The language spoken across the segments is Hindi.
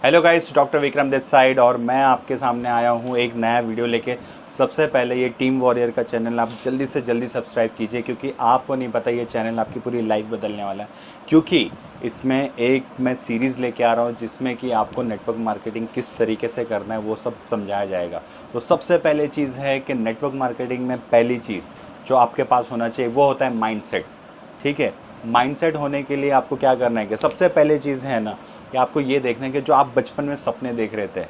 Hello guys, doctor Vikram this side और मैं आपके सामने आया हूँ एक नया वीडियो लेके। सबसे पहले ये टीम वॉरियर का चैनल आप जल्दी से जल्दी सब्सक्राइब कीजिए, क्योंकि आपको नहीं पता ये चैनल आपकी पूरी लाइफ बदलने वाला है। क्योंकि इसमें एक मैं सीरीज़ लेके आ रहा हूँ जिसमें कि आपको नेटवर्क मार्केटिंग किस तरीके से करना है वो सब समझाया जाएगा। तो सबसे पहले चीज़ है कि नेटवर्क मार्केटिंग में पहली चीज़ जो आपके पास होना चाहिए वो होता है माइंडसेट। ठीक है, माइंडसेट होने के लिए आपको क्या करना है कि सबसे पहले चीज़ है ना कि आपको ये देखना है कि जो आप बचपन में सपने देख रहे थे,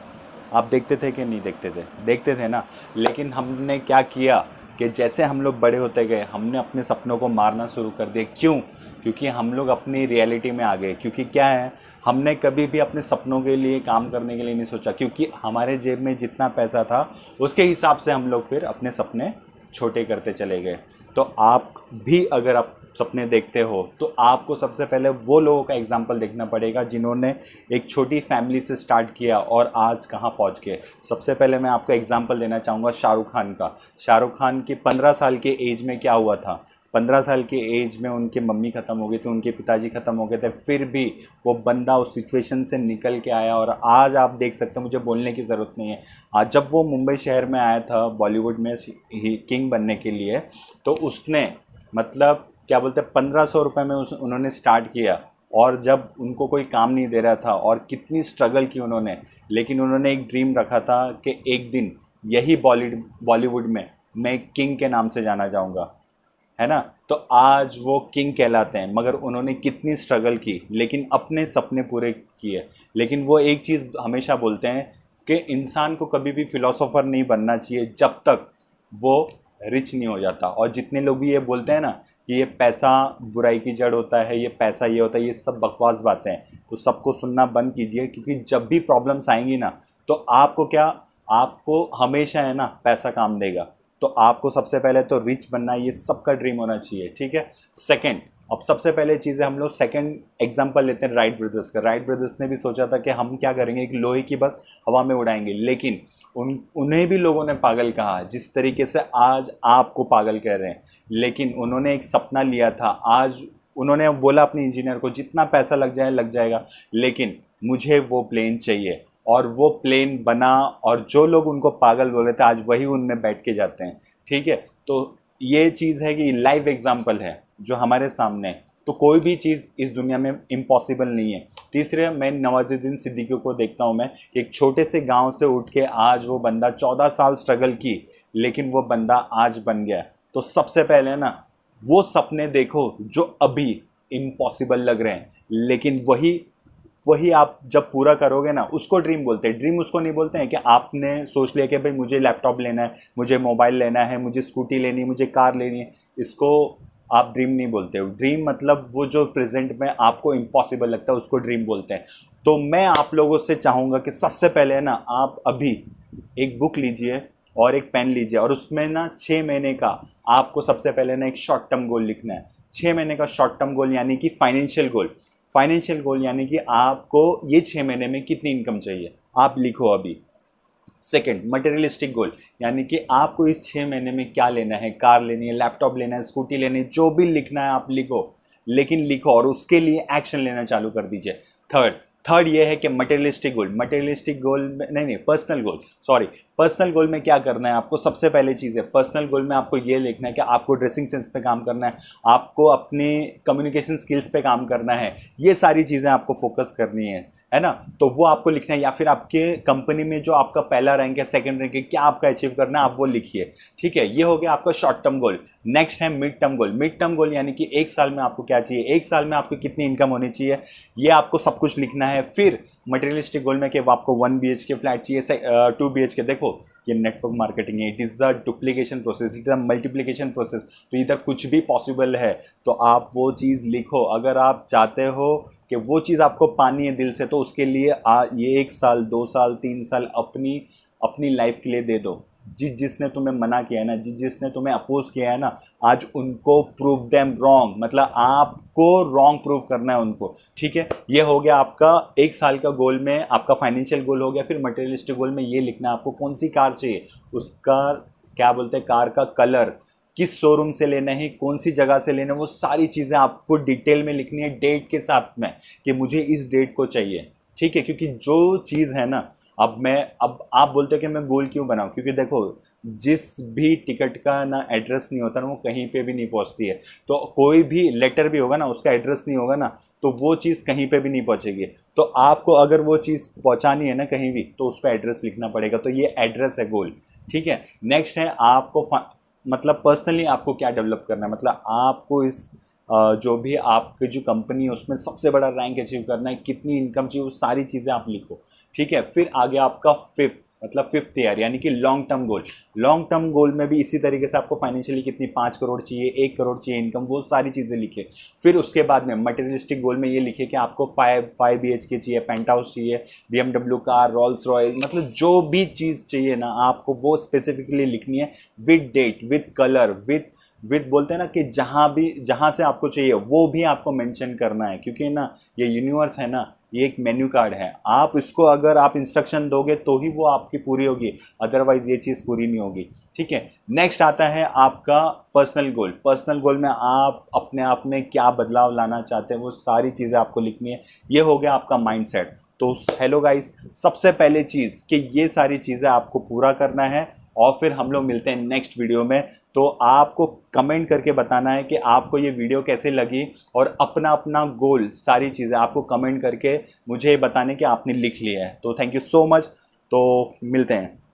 आप देखते थे कि नहीं देखते थे? देखते थे ना। लेकिन हमने क्या किया कि जैसे हम लोग बड़े होते गए हमने अपने सपनों को मारना शुरू कर दिया। क्यों? क्योंकि हम लोग अपनी रियलिटी में आ गए। क्योंकि क्या है, हमने कभी भी अपने सपनों के लिए काम करने के लिए नहीं सोचा, क्योंकि हमारे जेब में जितना पैसा था उसके हिसाब से हम लोग फिर अपने सपने छोटे करते चले गए। तो आप भी अगर आप सपने देखते हो तो आपको सबसे पहले वो लोगों का एग्जाम्पल देखना पड़ेगा जिन्होंने एक छोटी फैमिली से स्टार्ट किया और आज कहाँ पहुँच गए। सबसे पहले मैं आपको एग्जाम्पल देना चाहूँगा शाहरुख खान का। शाहरुख खान की 15 साल के एज में क्या हुआ था? 15 साल के एज में उनकी मम्मी ख़त्म हो गई थी, उनके पिताजी ख़त्म हो गए थे, फिर भी वो बंदा उस सिचुएशन से निकल के आया और आज आप देख सकते हो, मुझे बोलने की ज़रूरत नहीं है। आज जब वो मुंबई शहर में आया था बॉलीवुड में किंग बनने के लिए, तो उसने मतलब क्या बोलते हैं 1500 रुपये में उन्होंने स्टार्ट किया। और जब उनको कोई काम नहीं दे रहा था और कितनी स्ट्रगल की उन्होंने, लेकिन उन्होंने एक ड्रीम रखा था कि एक दिन यही बॉलीवुड में मैं किंग के नाम से जाना जाऊंगा, है ना। तो आज वो किंग कहलाते हैं। मगर उन्होंने कितनी स्ट्रगल की लेकिन अपने सपने पूरे किए। लेकिन वो एक चीज़ हमेशा बोलते हैं कि इंसान को कभी भी फिलोसोफर नहीं बनना चाहिए जब तक वो रिच नहीं हो जाता। और जितने लोग भी ये बोलते हैं ना कि ये पैसा बुराई की जड़ होता है, ये पैसा ये होता है, ये सब बकवास बातें हैं। तो सबको सुनना बंद कीजिए, क्योंकि जब भी प्रॉब्लम्स आएंगी ना तो आपको क्या, आपको हमेशा है ना पैसा काम देगा। तो आपको सबसे पहले तो रिच बनना, ये सबका ड्रीम होना चाहिए। ठीक है। सेकंड, अब सबसे पहले चीज़ है, हम लोग सेकंड एग्जांपल लेते हैं राइट ब्रदर्स का। राइट ब्रदर्स ने भी सोचा था कि हम क्या करेंगे, एक लोहे की बस हवा में उड़ाएंगे, लेकिन उन्हें भी लोगों ने पागल कहा जिस तरीके से आज आपको पागल कह रहे हैं। लेकिन उन्होंने एक सपना लिया था। आज उन्होंने बोला अपने इंजीनियर को जितना पैसा लग जाए लग जाएगा, लेकिन मुझे वो प्लेन चाहिए। और वो प्लेन बना और जो लोग उनको पागल बोल रहे थे आज वही उनमें बैठ के जाते हैं। ठीक है। तो ये चीज़ है कि लाइव एग्जाम्पल है जो हमारे सामने है। तो कोई भी चीज़ इस दुनिया में इम्पॉसिबल नहीं है। तीसरे, मैं नवाजुद्दीन सिद्दीकी को देखता हूँ, मैं एक छोटे से गांव से उठ के आज वो बंदा 14 साल स्ट्रगल की, लेकिन वो बंदा आज बन गया। तो सबसे पहले ना वो सपने देखो जो अभी इम्पॉसिबल लग रहे हैं, लेकिन वही वही आप जब पूरा करोगे ना उसको ड्रीम बोलते हैं। ड्रीम उसको नहीं बोलते हैं कि आपने सोच लिया कि भाई मुझे लैपटॉप लेना है, मुझे मोबाइल लेना है, मुझे स्कूटी लेनी है, मुझे कार लेनी है। इसको आप ड्रीम नहीं बोलते हो। ड्रीम मतलब वो जो प्रेजेंट में आपको इम्पॉसिबल लगता है उसको ड्रीम बोलते हैं। तो मैं आप लोगों से चाहूँगा कि सबसे पहले ना आप अभी एक बुक लीजिए और एक पेन लीजिए और उसमें ना 6 महीने का आपको सबसे पहले ना एक शॉर्ट टर्म गोल लिखना है। 6 महीने का शॉर्ट टर्म गोल यानी कि फाइनेंशियल गोल। फाइनेंशियल गोल यानी कि आपको ये 6 महीने में कितनी इनकम चाहिए आप लिखो अभी। सेकंड, मटेरियलिस्टिक गोल यानी कि आपको इस 6 महीने में क्या लेना है, कार लेनी है, लैपटॉप लेना है, स्कूटी लेनी है, जो भी लिखना है आप लिखो। लेकिन लिखो और उसके लिए एक्शन लेना चालू कर दीजिए। थर्ड थर्ड ये है कि मटेरियलिस्टिक गोल, मटेरियलिस्टिक गोल में नहीं personal goal, sorry personal goal में क्या करना है आपको। सबसे पहले चीज़ है पर्सनल गोल में आपको ये लिखना है कि आपको ड्रेसिंग सेंस पे काम करना है, आपको अपने कम्युनिकेशन स्किल्स पे काम करना है। ये सारी चीज़ें आपको फोकस करनी है ना। तो वो आपको लिखना है, या फिर आपके कंपनी में जो आपका पहला रैंक है, सेकंड रैंक है, क्या आपका अचीव करना है आप वो लिखिए। ठीक है, ये हो गया आपका शॉर्ट टर्म गोल। नेक्स्ट है mid term goal. Mid term goal यानी कि 1 साल में आपको क्या चाहिए, 1 साल में आपको कितनी इनकम होनी चाहिए, ये आपको सब कुछ लिखना है। फिर मटेरियलिस्टिक गोल में कि आपको 1 BHK फ्लैट चाहिए, 2 BHK। देखो ये नेटवर्क मार्केटिंग है, it is a duplication process, it is a multiplication process. तो इधर कुछ भी पॉसिबल है, तो आप वो चीज़ लिखो। अगर आप चाहते हो कि वो चीज़ आपको पानी है दिल से, तो उसके लिए ये 1 साल 2 साल 3 साल अपनी अपनी लाइफ के लिए दे दो। जिसने तुम्हें मना किया है ना, जिसने तुम्हें अपोज किया है ना, आज उनको प्रूव देम रॉन्ग, मतलब आपको रॉन्ग प्रूव करना है उनको। ठीक है, ये हो गया आपका 1 साल का गोल में आपका फाइनेंशियल गोल हो गया। फिर मटेरियलिस्टिक गोल में ये लिखना है आपको कौन सी कार चाहिए, उसका क्या बोलते हैं कार का कलर, किस शोरूम से लेना है, कौन सी जगह से लेना है, वो सारी चीज़ें आपको डिटेल में लिखनी है डेट के साथ में कि मुझे इस डेट को चाहिए। ठीक है, क्योंकि जो चीज़ है ना, अब आप बोलते हो कि मैं गोल क्यों बनाऊं, क्योंकि देखो जिस भी टिकट का ना एड्रेस नहीं होता ना, वो कहीं पे भी नहीं पहुंचती है। तो कोई भी लेटर भी होगा ना, उसका एड्रेस नहीं होगा ना, तो वो चीज़ कहीं पे भी नहीं पहुंचेगी। तो आपको अगर वो चीज़ पहुंचानी है ना कहीं भी, तो उस पर एड्रेस लिखना पड़ेगा। तो ये एड्रेस है गोल। ठीक है, नेक्स्ट है आपको मतलब पर्सनली आपको क्या डेवलप करना है, मतलब आपको इस जो भी आपकी जो कंपनी है उसमें सबसे बड़ा रैंक अचीव करना है, कितनी इनकम चाहिए, वो सारी चीज़ें आप लिखो। ठीक है, फिर आगे आपका फिफ्थ ईयर यानी कि long term goal. Long term goal में भी इसी तरीके से आपको फाइनेंशियली कितनी 5 करोड़ चाहिए, 1 करोड़ चाहिए इनकम, वो सारी चीज़ें लिखे। फिर उसके बाद में मटेरियलिस्टिक गोल में ये लिखे कि आपको 5 BHK चाहिए, पेंट हाउस चाहिए, BMW कार, रॉल्स रॉयल, मतलब जो भी चीज़ चाहिए ना आपको वो स्पेसिफिकली लिखनी है, with date, with colour, with बोलते हैं ना कि जहाँ से आपको चाहिए वो भी आपको मेंशन करना है। क्योंकि ना ये यूनिवर्स है ना, ये एक मेन्यू कार्ड है, आप इसको अगर आप इंस्ट्रक्शन दोगे तो ही वो आपकी पूरी होगी, अदरवाइज ये चीज़ पूरी नहीं होगी। ठीक है, नेक्स्ट आता है आपका पर्सनल गोल। पर्सनल गोल में आप अपने आप में क्या बदलाव लाना चाहते हैं, वो सारी चीज़ें आपको लिखनी है। ये हो गया आपका माइंडसेट। तो हेलो गाइस, सबसे पहले चीज़ कि ये सारी चीज़ें आपको पूरा करना है, और फिर हम लोग मिलते हैं नेक्स्ट वीडियो में। तो आपको कमेंट करके बताना है कि आपको ये वीडियो कैसे लगी, और अपना अपना गोल सारी चीज़ें आपको कमेंट करके मुझे बताने कि आपने लिख लिया है। तो थैंक यू सो मच, तो मिलते हैं।